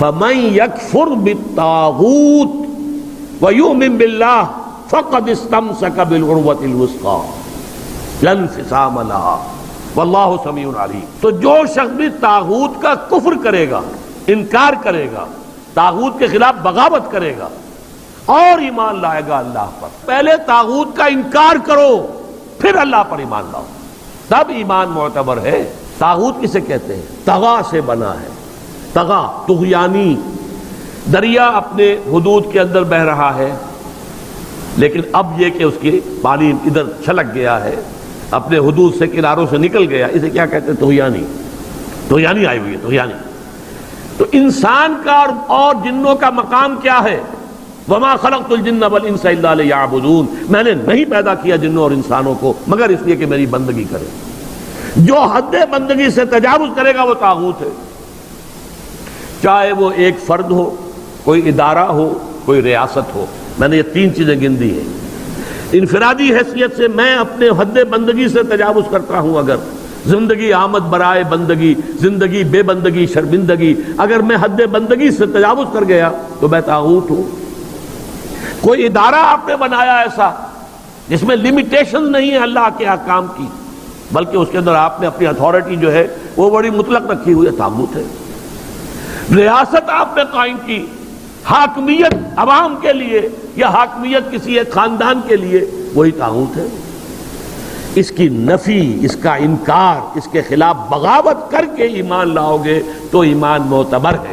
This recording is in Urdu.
فمن یکفر بالطاغوت ویؤمن باللہ فقد استمسک بالعروۃ الوثقی لا انفصام لہا واللہ سمیع علیم۔ تو جو شخص بھی طاغوت کا کفر کرے گا، انکار کرے گا، طاغوت کے خلاف بغاوت کرے گا اور ایمان لائے گا اللہ پر، پہلے طاغوت کا انکار کرو پھر اللہ پر ایمان لاؤ، تب ایمان معتبر ہے۔ طاغوت کسے کہتے ہیں؟ طغا سے بنا ہے، طغا طغیانی۔ دریا اپنے حدود کے اندر بہ رہا ہے، لیکن اب یہ کہ اس کی پانی ادھر چھلک گیا ہے، اپنے حدود سے کناروں سے نکل گیا، اسے کیا کہتے ہیں؟ طغیانی۔ طغیانی آئی ہوئی ہے، طغیانی۔ تو انسان کا اور جنوں کا مقام کیا ہے؟ وما خلقت الجن والانس الا لیعبدون، میں نے نہیں پیدا کیا جنوں اور انسانوں کو مگر اس لیے کہ میری بندگی کرے۔ جو حد بندگی سے تجاوز کرے گا وہ طاغوت ہے، چاہے وہ ایک فرد ہو، کوئی ادارہ ہو، کوئی ریاست ہو۔ میں نے یہ تین چیزیں گن دی ہیں۔ انفرادی حیثیت سے میں اپنے حد بندگی سے تجاوز کرتا ہوں، اگر زندگی آمد برائے بندگی، زندگی بے بندگی شرمندگی، اگر میں حد بندگی سے تجاوز کر گیا تو میں طاغوت ہوں۔ کوئی ادارہ آپ نے بنایا ایسا جس میں لمیٹیشن نہیں ہے اللہ کے احکام کی، بلکہ اس کے اندر آپ نے اپنی اتھارٹی جو ہے وہ بڑی مطلق رکھی ہوئی ہے، طاغوت ہے۔ ریاست آپ نے قائم کی، حاکمیت عوام کے لیے یا حاکمیت کسی ایک خاندان کے لیے، وہی طاغوت ہے۔ اس کی نفی، اس کا انکار، اس کے خلاف بغاوت کر کے ایمان لاؤ گے تو ایمان معتبر ہے۔